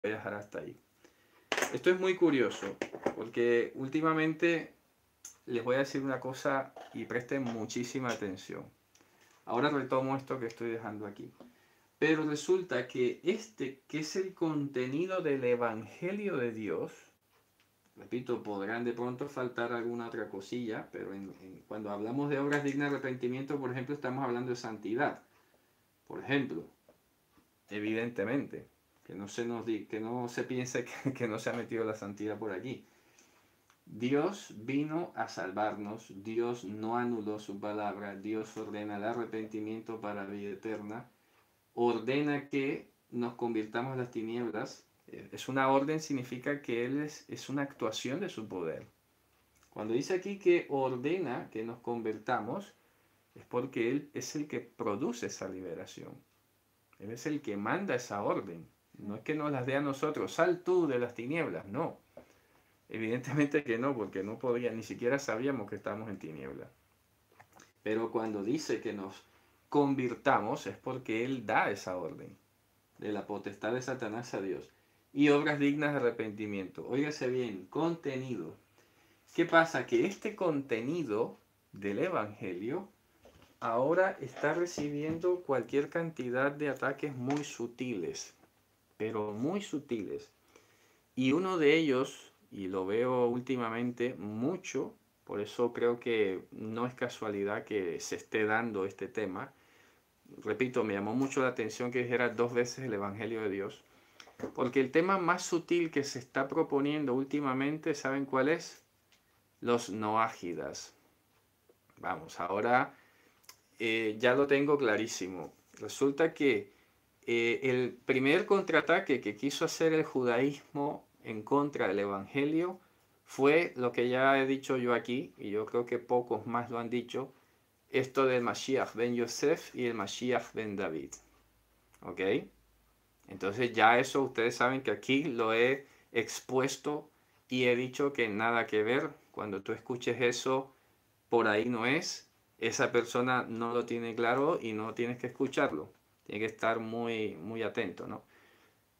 voy a dejar hasta ahí. Esto es muy curioso, porque últimamente les voy a decir una cosa y presten muchísima atención. Ahora retomo esto que estoy dejando aquí. Pero resulta que que es el contenido del Evangelio de Dios, repito, podrán de pronto faltar alguna otra cosilla, pero cuando hablamos de obras dignas de arrepentimiento, por ejemplo, estamos hablando de santidad. Por ejemplo, evidentemente, que no se piense que no se ha metido la santidad por aquí. Dios vino a salvarnos, Dios no anuló su palabra, Dios ordena el arrepentimiento para la vida eterna, ordena que nos convirtamos en las tinieblas. Es una orden, significa que Él es una actuación de su poder. Cuando dice aquí que ordena que nos convertamos, es porque Él es el que produce esa liberación. Él es el que manda esa orden. No es que nos las dé a nosotros, sal tú de las tinieblas, no. Evidentemente que no, porque no podía, ni siquiera sabíamos que estábamos en tinieblas. Pero cuando dice que nos convirtamos es porque Él da esa orden de la potestad de Satanás a Dios. Y obras dignas de arrepentimiento. Óigase bien, contenido. ¿Qué pasa? Que este contenido del Evangelio ahora está recibiendo cualquier cantidad de ataques muy sutiles, pero muy sutiles. Y uno de ellos, y lo veo últimamente mucho, por eso creo que no es casualidad que se esté dando este tema. Repito, me llamó mucho la atención que dijera 2 veces el Evangelio de Dios, porque el tema más sutil que se está proponiendo últimamente, ¿saben cuál es? Los noágidas. Vamos, ahora ya lo tengo clarísimo. Resulta que el primer contraataque que quiso hacer el judaísmo en contra del Evangelio fue lo que ya he dicho yo aquí, y yo creo que pocos más lo han dicho, esto del Mashiach ben Yosef y el Mashiach ben David. ¿Ok? Entonces ya eso ustedes saben que aquí lo he expuesto y he dicho que nada que ver. Cuando tú escuches eso, por ahí no es. Esa persona no lo tiene claro y no tienes que escucharlo. Tiene que estar muy, muy atento, ¿no?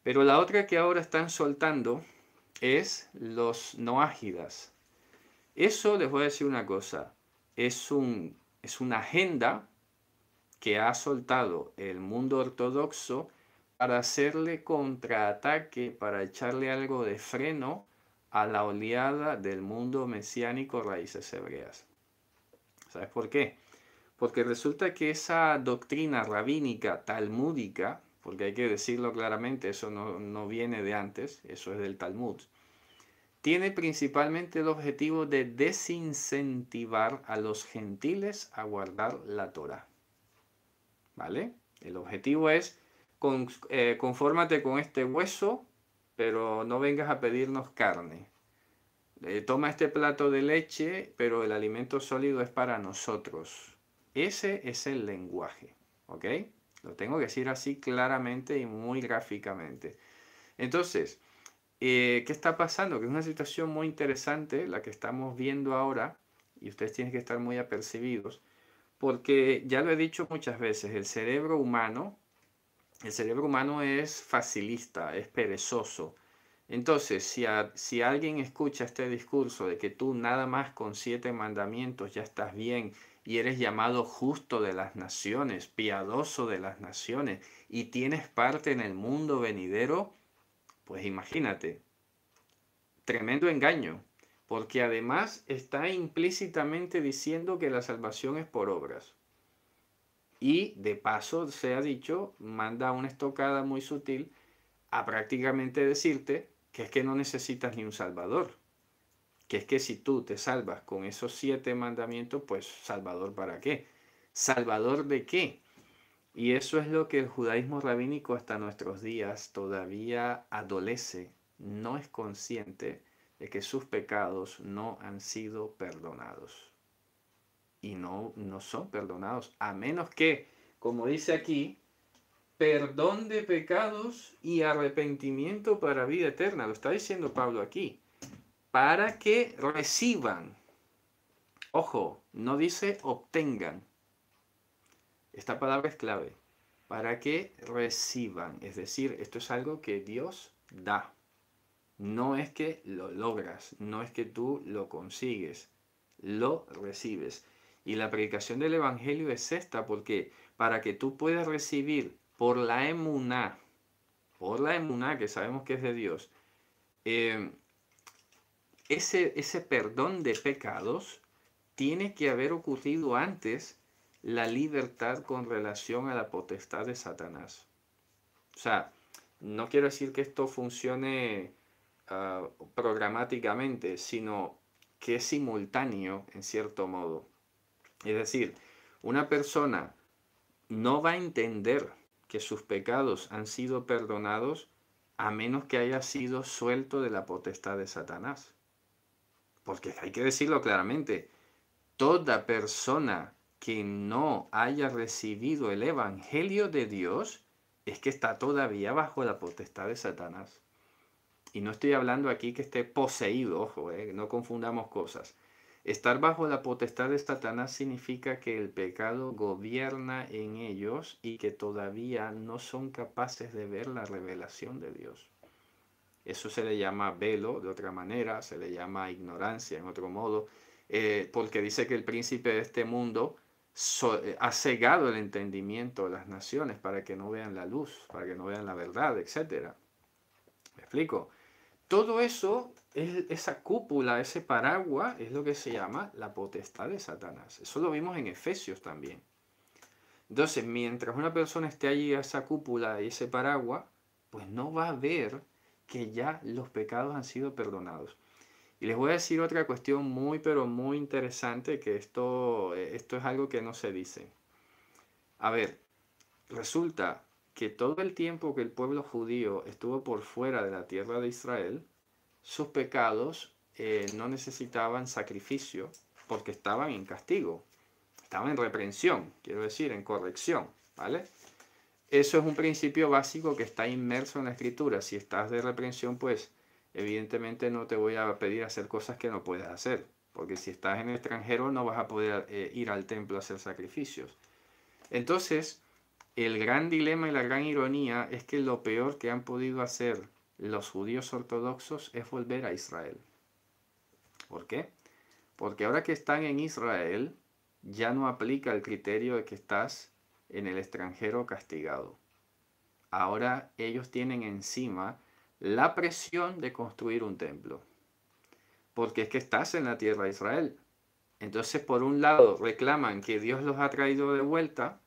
Pero la otra que ahora están soltando es los noágidas. Eso les voy a decir una cosa. Es una agenda que ha soltado el mundo ortodoxo para hacerle contraataque, para echarle algo de freno a la oleada del mundo mesiánico raíces hebreas. ¿Sabes por qué? Porque resulta que esa doctrina rabínica talmúdica, porque hay que decirlo claramente, eso no viene de antes, eso es del Talmud, tiene principalmente el objetivo de desincentivar a los gentiles a guardar la Torá. ¿Vale? El objetivo es confórmate con este hueso, pero no vengas a pedirnos carne. Toma este plato de leche, pero el alimento sólido es para nosotros. Ese es el lenguaje, ¿ok? Lo tengo que decir así claramente y muy gráficamente. Entonces, ¿qué está pasando? Que es una situación muy interesante la que estamos viendo ahora, y ustedes tienen que estar muy apercibidos, porque ya lo he dicho muchas veces, el cerebro humano es facilista, es perezoso. Entonces, si alguien escucha este discurso de que tú nada más con 7 mandamientos ya estás bien y eres llamado justo de las naciones, piadoso de las naciones y tienes parte en el mundo venidero, pues imagínate, tremendo engaño, porque además está implícitamente diciendo que la salvación es por obras. Y de paso, se ha dicho, manda una estocada muy sutil a prácticamente decirte que es que no necesitas ni un salvador. Que es que si tú te salvas con esos 7 mandamientos, pues salvador para qué. ¿Salvador de qué? Y eso es lo que el judaísmo rabínico hasta nuestros días todavía adolece, no es consciente de que sus pecados no han sido perdonados. Y no son perdonados, a menos que, como dice aquí, perdón de pecados y arrepentimiento para vida eterna. Lo está diciendo Pablo aquí. Para que reciban. Ojo, no dice obtengan. Esta palabra es clave. Para que reciban. Es decir, esto es algo que Dios da. No es que lo logras, no es que tú lo consigues, lo recibes. Y la predicación del Evangelio es esta, porque para que tú puedas recibir por la emuná, que sabemos que es de Dios, ese perdón de pecados, tiene que haber ocurrido antes la libertad con relación a la potestad de Satanás. O sea, no quiero decir que esto funcione programáticamente, sino que es simultáneo en cierto modo. Es decir, una persona no va a entender que sus pecados han sido perdonados a menos que haya sido suelto de la potestad de Satanás. Porque hay que decirlo claramente, toda persona que no haya recibido el Evangelio de Dios es que está todavía bajo la potestad de Satanás. Y no estoy hablando aquí que esté poseído, ojo, no confundamos cosas. Estar bajo la potestad de Satanás significa que el pecado gobierna en ellos y que todavía no son capaces de ver la revelación de Dios. Eso se le llama velo de otra manera, se le llama ignorancia en otro modo, porque dice que el príncipe de este mundo ha cegado el entendimiento de las naciones para que no vean la luz, para que no vean la verdad, etc. ¿Me explico? Todo eso, esa cúpula, ese paraguas, es lo que se llama la potestad de Satanás. Eso lo vimos en Efesios también. Entonces, mientras una persona esté allí a esa cúpula y ese paraguas, pues no va a ver que ya los pecados han sido perdonados. Y les voy a decir otra cuestión muy, pero muy interesante, que esto es algo que no se dice. A ver, resulta que todo el tiempo que el pueblo judío estuvo por fuera de la tierra de Israel, sus pecados no necesitaban sacrificio porque estaban en castigo, estaban en reprensión, quiero decir, en corrección, ¿vale? Eso es un principio básico que está inmerso en la Escritura. Si estás de reprensión, pues evidentemente no te voy a pedir hacer cosas que no puedes hacer, porque si estás en el extranjero no vas a poder ir al templo a hacer sacrificios. Entonces, el gran dilema y la gran ironía es que lo peor que han podido hacer los judíos ortodoxos es volver a Israel. ¿Por qué? Porque ahora que están en Israel, ya no aplica el criterio de que estás en el extranjero castigado. Ahora ellos tienen encima la presión de construir un templo. Porque es que estás en la tierra de Israel. Entonces, por un lado, reclaman que Dios los ha traído de vuelta,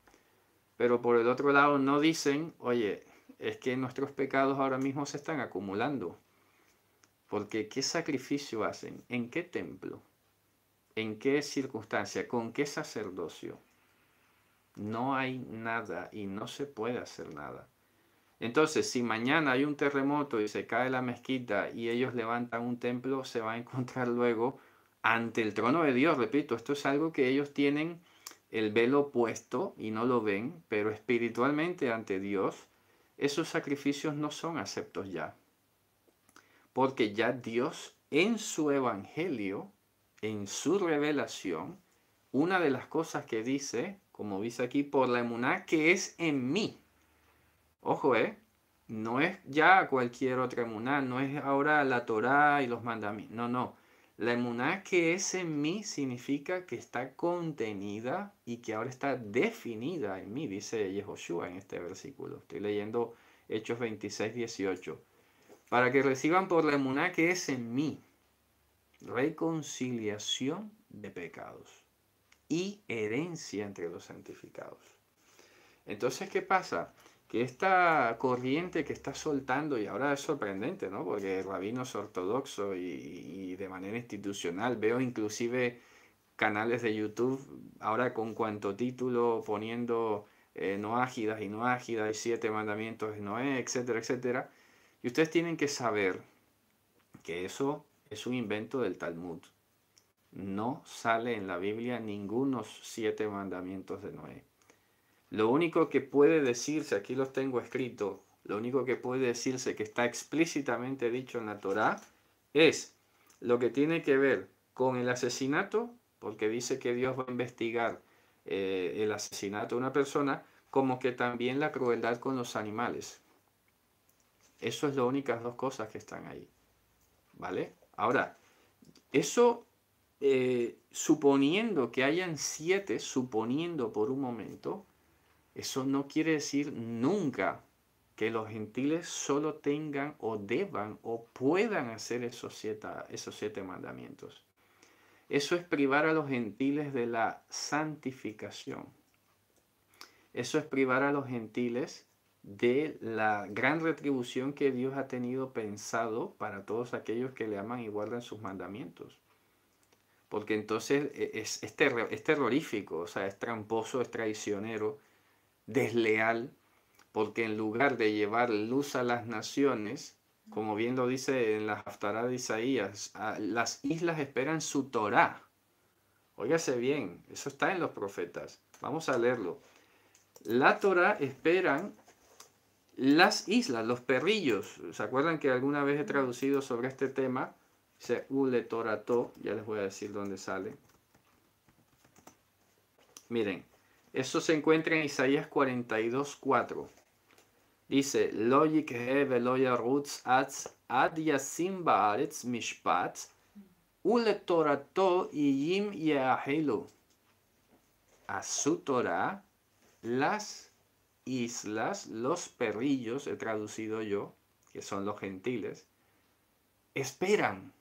pero por el otro lado no dicen, oye, es que nuestros pecados ahora mismo se están acumulando. Porque ¿qué sacrificio hacen? ¿En qué templo? ¿En qué circunstancia? ¿Con qué sacerdocio? No hay nada y no se puede hacer nada. Entonces, si mañana hay un terremoto y se cae la mezquita y ellos levantan un templo, se va a encontrar luego ante el trono de Dios. Repito, esto es algo que ellos tienen el velo puesto y no lo ven, pero espiritualmente ante Dios, esos sacrificios no son aceptos ya. Porque ya Dios en su evangelio, en su revelación, una de las cosas que dice, como dice aquí, por la emuná que es en mí. Ojo, no es ya cualquier otra emuná, no es ahora la Torá y los mandamientos, no. La emuná que es en mí significa que está contenida y que ahora está definida en mí, dice Yehoshua en este versículo. Estoy leyendo Hechos 26, 18. Para que reciban por la emuná que es en mí reconciliación de pecados y herencia entre los santificados. Entonces, ¿qué pasa? Que esta corriente que está soltando, y ahora es sorprendente, ¿no? Porque rabinos ortodoxos y de manera institucional, veo inclusive canales de YouTube ahora con cuanto título poniendo no ágidas y no ágidas, y 7 mandamientos de Noé, etcétera, etcétera. Y ustedes tienen que saber que eso es un invento del Talmud. No sale en la Biblia ningunos 7 mandamientos de Noé. Lo único que puede decirse, aquí los tengo escritos, lo único que puede decirse que está explícitamente dicho en la Torá es lo que tiene que ver con el asesinato, porque dice que Dios va a investigar el asesinato de una persona, como que también la crueldad con los animales. Eso es las únicas dos cosas que están ahí. ¿Vale? Ahora, eso, suponiendo que hayan 7, suponiendo por un momento, eso no quiere decir nunca que los gentiles solo tengan o deban o puedan hacer esos 7 mandamientos. Eso es privar a los gentiles de la santificación. Eso es privar a los gentiles de la gran retribución que Dios ha tenido pensado para todos aquellos que le aman y guardan sus mandamientos. Porque entonces es terrorífico, o sea, es tramposo, es traicionero, desleal, porque en lugar de llevar luz a las naciones, como bien lo dice en la Haftará de Isaías, las islas esperan su Torá. Óigase bien, eso está en los profetas. Vamos a leerlo. La Torá esperan las islas, los perrillos. ¿Se acuerdan que alguna vez he traducido sobre este tema? Dice Ule Torato, ya les voy a decir dónde sale. Miren, eso se encuentra en Isaías 42:4. Dice, Lo yikhe velo yarutz ad yasim baaretz mishpat ule torato yim yahelu. A su Torah, las islas, los perrillos, he traducido yo, que son los gentiles, esperan.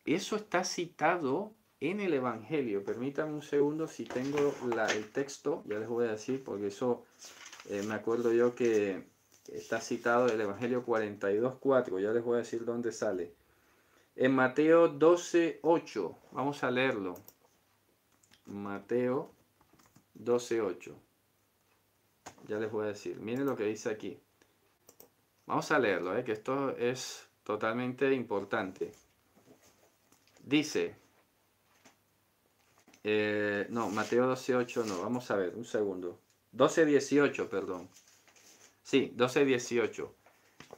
Eso está citado en el Evangelio. Permítanme un segundo, si tengo el texto, ya les voy a decir, porque eso me acuerdo yo que está citado en el Evangelio 42:4. Ya les voy a decir dónde sale. En Mateo 12:8. Vamos a leerlo. Mateo 12:8. Ya les voy a decir. Miren lo que dice aquí. Vamos a leerlo, que esto es totalmente importante. Dice, no, Mateo 12:8 no, vamos a ver, un segundo. 12:18, perdón. Sí, 12:18.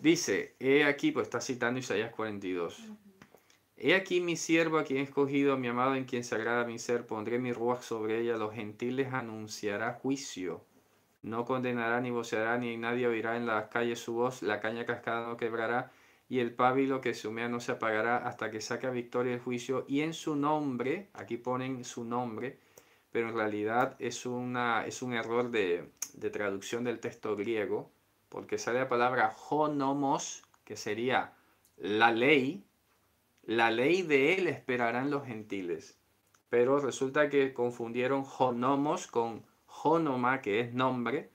Dice, he aquí, pues está citando Isaías 42. He aquí mi siervo a quien he escogido, mi amado en quien se agrada mi ser, pondré mi ruaj sobre ella, los gentiles anunciará juicio. No condenará ni voceará, ni nadie oirá en las calles su voz, la caña cascada no quebrará, y el pábilo que se humea no se apagará hasta que saque a victoria el juicio, y en su nombre, aquí ponen su nombre, pero en realidad es un error de traducción del texto griego, porque sale la palabra honomos, que sería la ley de él esperarán los gentiles. Pero resulta que confundieron honomos con honoma, que es nombre,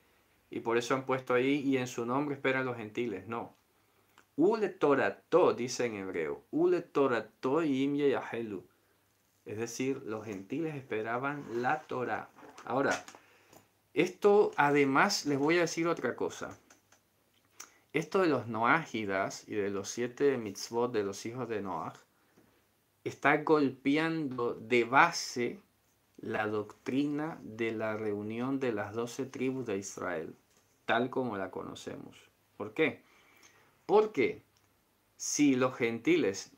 y por eso han puesto ahí, y en su nombre esperan los gentiles. No. Ule torato, dice en hebreo. Ule torato yim yahelu. Es decir, los gentiles esperaban la Torah. Ahora, esto además les voy a decir otra cosa. Esto de los noágidas y de los 7 mitzvot de los hijos de Noaj está golpeando de base la doctrina de la reunión de las 12 tribus de Israel, tal como la conocemos. ¿Por qué? Porque si los gentiles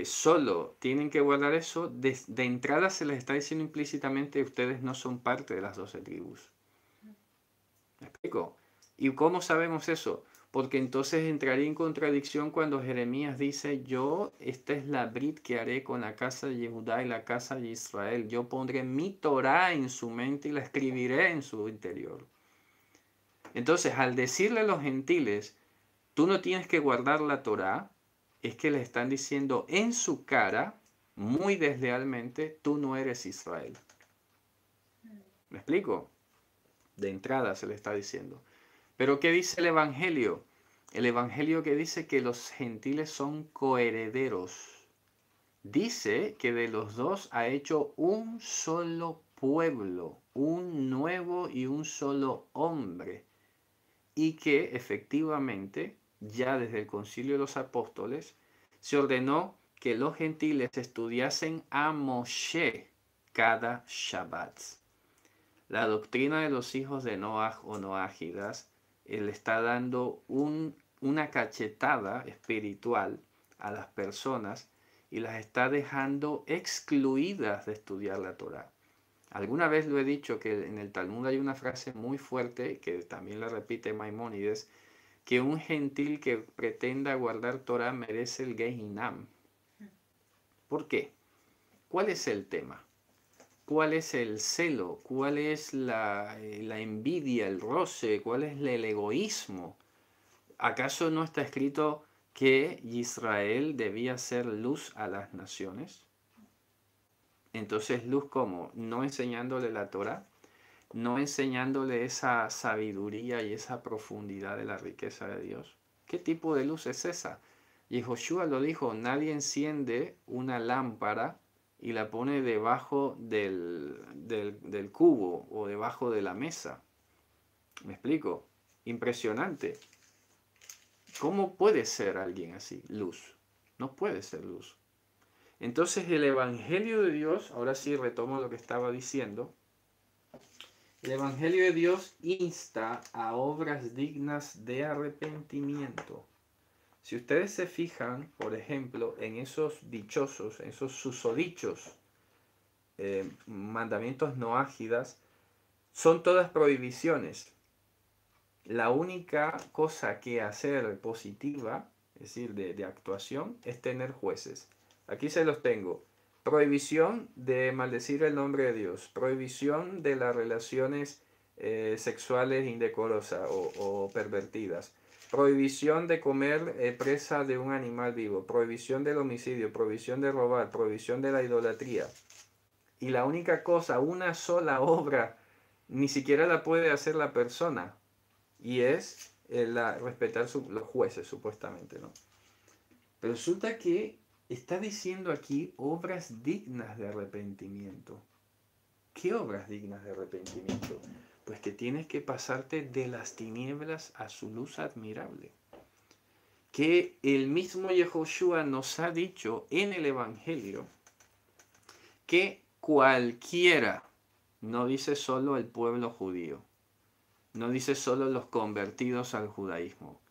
solo tienen que guardar eso, de entrada se les está diciendo implícitamente ustedes no son parte de las 12 tribus. ¿Me explico? ¿Y cómo sabemos eso? Porque entonces entraría en contradicción cuando Jeremías dice, esta es la brit que haré con la casa de Judá y la casa de Israel. Yo pondré mi Torah en su mente y la escribiré en su interior. Entonces, al decirle a los gentiles, tú no tienes que guardar la Torah, es que les están diciendo en su cara, muy deslealmente, tú no eres Israel. ¿Me explico? De entrada se le está diciendo. Pero ¿qué dice el Evangelio? El Evangelio que dice que los gentiles son coherederos. Dice que de los dos ha hecho un solo pueblo, un nuevo y un solo hombre. Y que efectivamente, ya desde el Concilio de los Apóstoles, se ordenó que los gentiles estudiasen a Moshe cada Shabbat. La doctrina de los hijos de Noaj o noágidas le está dando una cachetada espiritual a las personas y las está dejando excluidas de estudiar la Torá. Alguna vez lo he dicho que en el Talmud hay una frase muy fuerte que también la repite Maimónides. que un gentil que pretenda guardar Torah merece el Gehinam. ¿Por qué? ¿Cuál es el tema? ¿Cuál es el celo? ¿Cuál es la envidia, el roce? ¿Cuál es el egoísmo? ¿Acaso no está escrito que Israel debía ser luz a las naciones? Entonces, luz ¿cómo? No enseñándole la Torah, no enseñándole esa sabiduría y esa profundidad de la riqueza de Dios. ¿Qué tipo de luz es esa? Y Joshua lo dijo, nadie enciende una lámpara y la pone debajo del cubo o debajo de la mesa. ¿Me explico? Impresionante. ¿Cómo puede ser alguien así? Luz. No puede ser luz. Entonces el Evangelio de Dios, ahora sí retomo lo que estaba diciendo, el Evangelio de Dios insta a obras dignas de arrepentimiento. Si ustedes se fijan, por ejemplo, en esos dichosos, en esos susodichos, mandamientos no ágidas, son todas prohibiciones. La única cosa que hacer positiva, es decir, de actuación, es tener jueces. Aquí se los tengo. Prohibición de maldecir el nombre de Dios. Prohibición de las relaciones sexuales indecorosas o pervertidas. Prohibición de comer presa de un animal vivo. Prohibición del homicidio. Prohibición de robar. Prohibición de la idolatría. Y la única cosa, una sola obra, ni siquiera la puede hacer la persona. Y es respetar los jueces, supuestamente, ¿no? Pero resulta que está diciendo aquí obras dignas de arrepentimiento. ¿Qué obras dignas de arrepentimiento? Pues que tienes que pasarte de las tinieblas a su luz admirable. Que el mismo Yehoshua nos ha dicho en el Evangelio que cualquiera, no dice solo el pueblo judío, no dice solo los convertidos al judaísmo,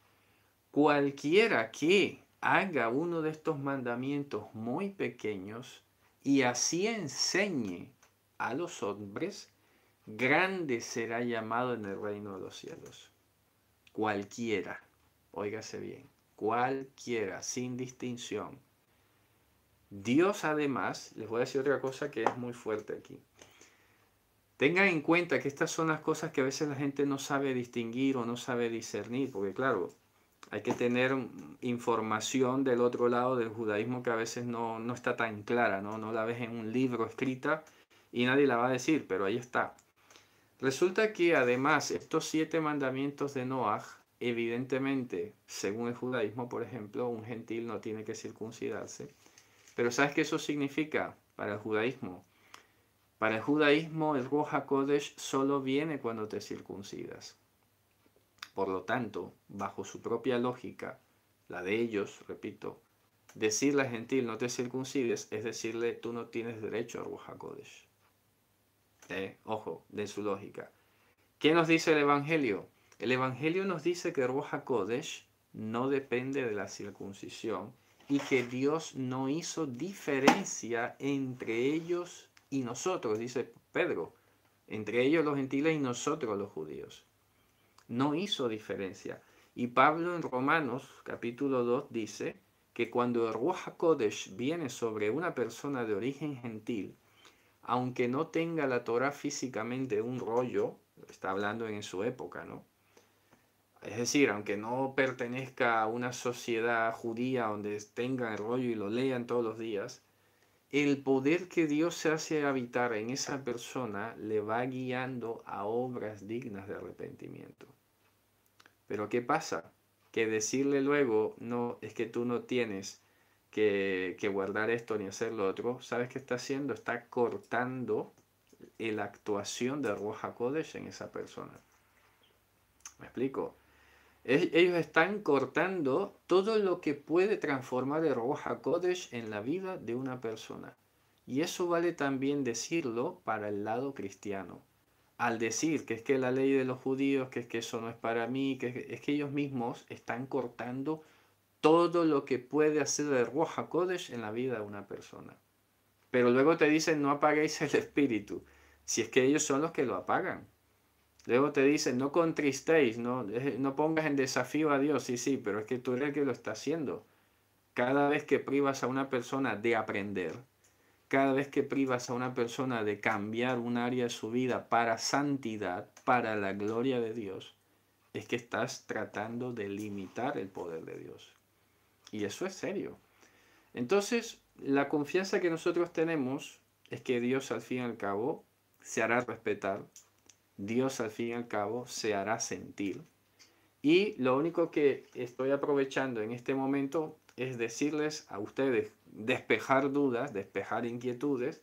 cualquiera que haga uno de estos mandamientos muy pequeños y así enseñe a los hombres, grande será llamado en el reino de los cielos. Cualquiera, óigase bien, cualquiera, sin distinción. Dios además, les voy a decir otra cosa que es muy fuerte aquí. Tengan en cuenta que estas son las cosas que a veces la gente no sabe distinguir o no sabe discernir, porque claro, hay que tener información del otro lado del judaísmo que a veces no está tan clara, ¿no? No la ves en un libro escrita y nadie la va a decir, pero ahí está. Resulta que además estos 7 mandamientos de Noaj, evidentemente, según el judaísmo, por ejemplo, un gentil no tiene que circuncidarse. Pero ¿sabes qué eso significa para el judaísmo? Para el judaísmo el Ruach HaKodesh solo viene cuando te circuncidas. Por lo tanto, bajo su propia lógica, la de ellos, repito, decirle al gentil no te circuncides es decirle tú no tienes derecho a Ruach HaKodesh. Ojo, de su lógica. ¿Qué nos dice el Evangelio? El Evangelio nos dice que Ruach HaKodesh no depende de la circuncisión y que Dios no hizo diferencia entre ellos y nosotros, dice Pedro, entre ellos los gentiles y nosotros los judíos. No hizo diferencia. Y Pablo en Romanos capítulo 2 dice que cuando el Ruach HaKodesh viene sobre una persona de origen gentil, aunque no tenga la Torah físicamente un rollo, está hablando en su época, ¿no? Es decir, aunque no pertenezca a una sociedad judía donde tengan el rollo y lo lean todos los días, el poder que Dios se hace habitar en esa persona le va guiando a obras dignas de arrepentimiento. Pero ¿qué pasa? Que decirle luego, no, es que tú no tienes que guardar esto ni hacer lo otro, ¿sabes qué está haciendo? Está cortando la actuación de Ruach HaKodesh en esa persona. ¿Me explico? Ellos están cortando todo lo que puede transformar el Ruach HaKodesh en la vida de una persona. Y eso vale también decirlo para el lado cristiano. Al decir que es que la ley de los judíos, que es que eso no es para mí, que es que ellos mismos están cortando todo lo que puede hacer el Ruach HaKodesh en la vida de una persona. Pero luego te dicen no apaguéis el espíritu, si es que ellos son los que lo apagan. Luego te dicen, no contristéis, no pongas en desafío a Dios. Sí, sí, pero es que tú eres el que lo está haciendo. Cada vez que privas a una persona de aprender, cada vez que privas a una persona de cambiar un área de su vida para santidad, para la gloria de Dios, es que estás tratando de limitar el poder de Dios. Y eso es serio. Entonces, la confianza que nosotros tenemos es que Dios al fin y al cabo se hará respetar, Dios al fin y al cabo se hará sentir. Y lo único que estoy aprovechando en este momento es decirles a ustedes, despejar dudas, despejar inquietudes,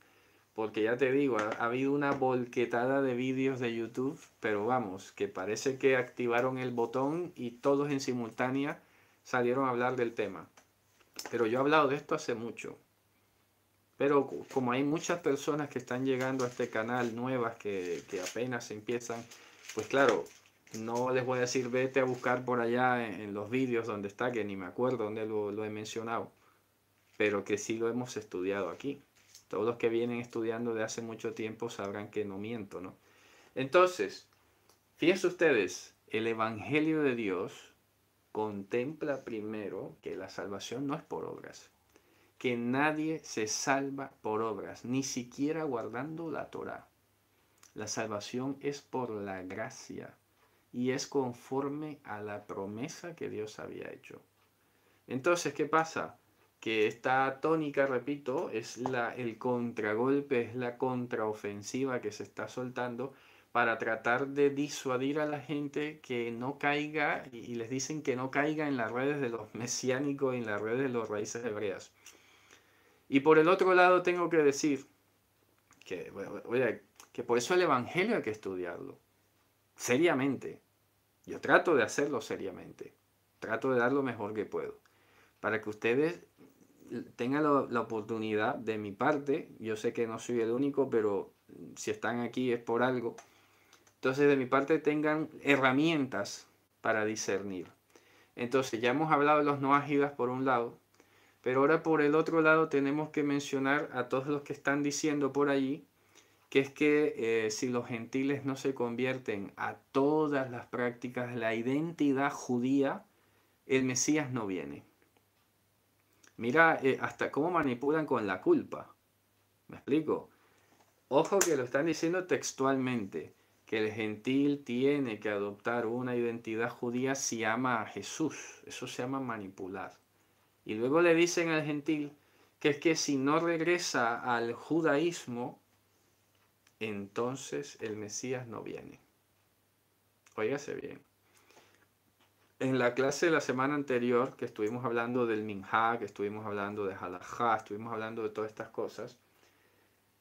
porque ya te digo, ha habido una volquetada de vídeos de YouTube, pero vamos, que parece que activaron el botón y todos en simultánea salieron a hablar del tema. Pero yo he hablado de esto hace mucho. Pero como hay muchas personas que están llegando a este canal, nuevas, que apenas empiezan, pues claro, no les voy a decir vete a buscar por allá en los vídeos donde está, que ni me acuerdo dónde lo he mencionado, pero que sí lo hemos estudiado aquí. Todos los que vienen estudiando de hace mucho tiempo sabrán que no miento, ¿no? Entonces, fíjense ustedes, el Evangelio de Dios contempla primero que la salvación no es por obras, que nadie se salva por obras, ni siquiera guardando la Torá. La salvación es por la gracia y es conforme a la promesa que Dios había hecho. Entonces, ¿qué pasa? Que esta tónica, repito, es el contragolpe, es la contraofensiva que se está soltando para tratar de disuadir a la gente que no caiga, y les dicen que no caiga en las redes de los mesiánicos y en las redes de los raíces hebreas. Y por el otro lado tengo que decir que, oye, que por eso el Evangelio hay que estudiarlo, seriamente. Yo trato de hacerlo seriamente, trato de dar lo mejor que puedo, para que ustedes tengan la oportunidad de mi parte. Yo sé que no soy el único, pero si están aquí es por algo. Entonces de mi parte tengan herramientas para discernir. Entonces ya hemos hablado de los noágidas por un lado, pero ahora por el otro lado tenemos que mencionar a todos los que están diciendo por allí que es que si los gentiles no se convierten a todas las prácticas de la identidad judía, el Mesías no viene. Mira hasta cómo manipulan con la culpa. ¿Me explico? Ojo que lo están diciendo textualmente, que el gentil tiene que adoptar una identidad judía si ama a Jesús. Eso se llama manipular. Y luego le dicen al gentil que es que si no regresa al judaísmo, entonces el Mesías no viene. Óigase bien. En la clase de la semana anterior, que estuvimos hablando del Minhag, que estuvimos hablando de Halajá, estuvimos hablando de todas estas cosas,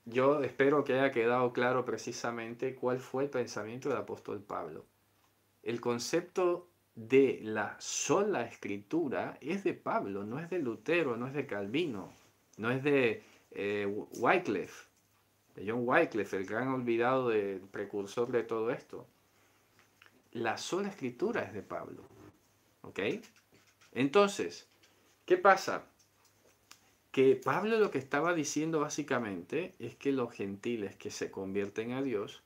yo espero que haya quedado claro precisamente cuál fue el pensamiento del apóstol Pablo. El concepto de la sola escritura es de Pablo, no es de Lutero, no es de Calvino, no es de Wycliffe, de John Wycliffe, el gran olvidado del precursor de todo esto. La sola escritura es de Pablo. ¿Ok? Entonces, ¿qué pasa? Que Pablo lo que estaba diciendo básicamente es que los gentiles que se convierten a Dios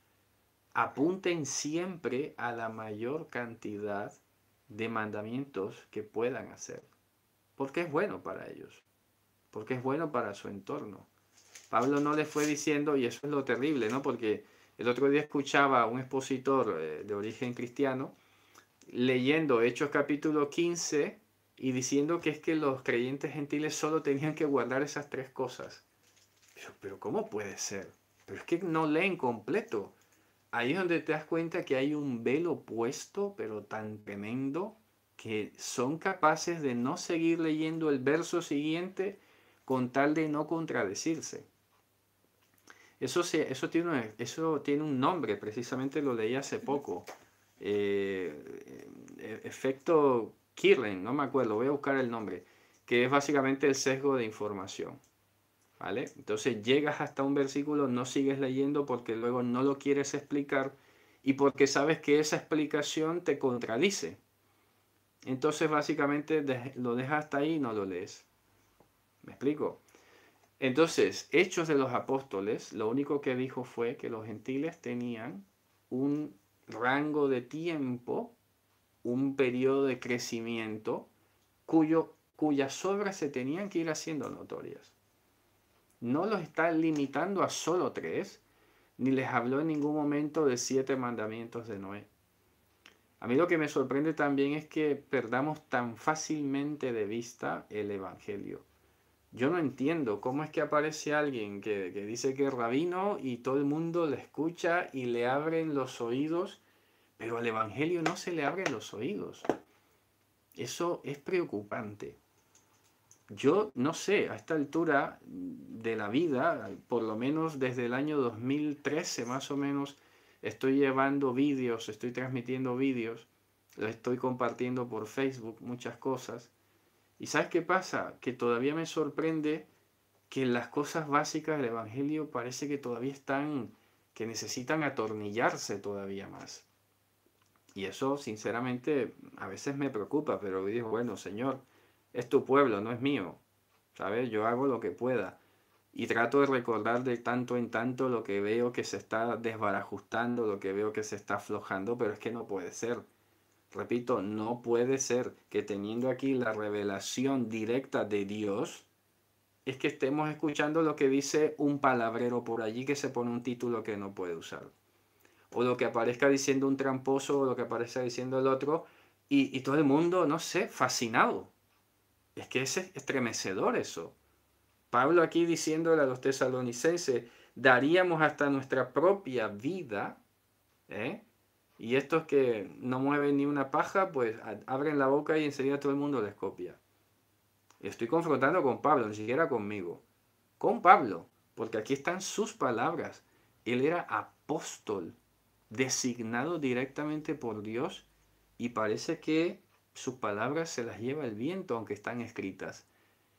apunten siempre a la mayor cantidad de mandamientos que puedan hacer. Porque es bueno para ellos. Porque es bueno para su entorno. Pablo no les fue diciendo, y eso es lo terrible, ¿no? Porque el otro día escuchaba a un expositor de origen cristiano leyendo Hechos capítulo 15 y diciendo que es que los creyentes gentiles solo tenían que guardar esas tres cosas. Pero ¿cómo puede ser? Pero es que no leen completo. Ahí es donde te das cuenta que hay un velo puesto, pero tan tremendo, que son capaces de no seguir leyendo el verso siguiente con tal de no contradecirse. Eso tiene un nombre, precisamente lo leí hace poco. Efecto Kirlen, no me acuerdo, voy a buscar el nombre, que es básicamente el sesgo de información. ¿Vale? Entonces llegas hasta un versículo, no sigues leyendo porque luego no lo quieres explicar y porque sabes que esa explicación te contradice. Entonces básicamente lo dejas hasta ahí y no lo lees. ¿Me explico? Entonces, Hechos de los Apóstoles, lo único que dijo fue que los gentiles tenían un rango de tiempo, un periodo de crecimiento cuyas obras se tenían que ir haciendo notorias. No los está limitando a solo 3, ni les habló en ningún momento de 7 mandamientos de Noé. A mí lo que me sorprende también es que perdamos tan fácilmente de vista el Evangelio. Yo no entiendo cómo es que aparece alguien que dice que es rabino y todo el mundo le escucha y le abren los oídos, pero al Evangelio no se le abren los oídos. Eso es preocupante. Yo no sé, a esta altura de la vida, por lo menos desde el año 2013 más o menos, estoy llevando vídeos, estoy transmitiendo vídeos, los estoy compartiendo por Facebook, muchas cosas. ¿Y sabes qué pasa? Que todavía me sorprende que las cosas básicas del Evangelio parece que todavía están, que necesitan atornillarse todavía más. Y eso, sinceramente, a veces me preocupa, pero digo, bueno, Señor, es tu pueblo, no es mío, ¿sabes? Yo hago lo que pueda. Y trato de recordar de tanto en tanto lo que veo que se está desbarajustando, lo que veo que se está aflojando, pero es que no puede ser. Repito, no puede ser que teniendo aquí la revelación directa de Dios, es que estemos escuchando lo que dice un palabrero por allí que se pone un título que no puede usar. O lo que aparezca diciendo un tramposo, o lo que aparezca diciendo el otro, y todo el mundo, no sé, fascinado. Es que es estremecedor eso. Pablo aquí diciéndole a los tesalonicenses, daríamos hasta nuestra propia vida, ¿eh? Y estos que no mueven ni una paja, pues abren la boca y enseguida todo el mundo les copia. Estoy confrontando con Pablo, ni siquiera conmigo. Con Pablo, porque aquí están sus palabras. Él era apóstol, designado directamente por Dios, y parece que sus palabras se las lleva el viento, aunque están escritas.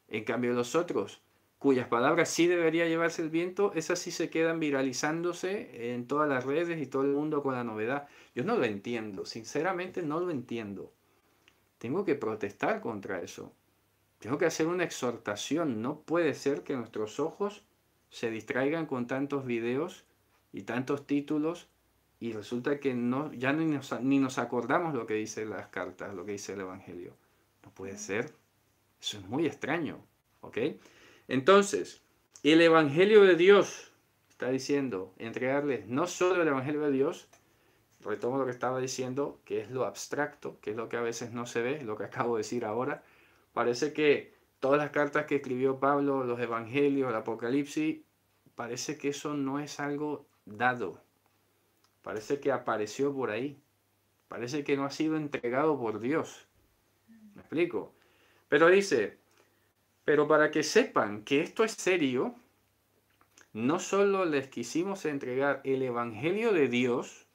En cambio, los otros, cuyas palabras sí debería llevarse el viento, esas sí se quedan viralizándose en todas las redes y todo el mundo con la novedad. Yo no lo entiendo, sinceramente no lo entiendo. Tengo que protestar contra eso. Tengo que hacer una exhortación. No puede ser que nuestros ojos se distraigan con tantos videos y tantos títulos y resulta que no, ya ni nos acordamos lo que dice las cartas, lo que dice el Evangelio. No puede ser. Eso es muy extraño. ¿Ok? Entonces, el Evangelio de Dios está diciendo entregarles no solo el Evangelio de Dios, retomo lo que estaba diciendo, que es lo abstracto, que es lo que a veces no se ve, lo que acabo de decir ahora. Parece que todas las cartas que escribió Pablo, los evangelios, el Apocalipsis, parece que eso no es algo dado. Parece que apareció por ahí. Parece que no ha sido entregado por Dios. ¿Me explico? Pero dice, pero para que sepan que esto es serio, no solo les quisimos entregar el Evangelio de Dios,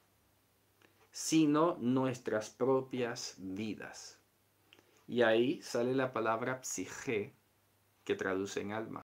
sino nuestras propias vidas. Y ahí sale la palabra psige, que traduce en alma.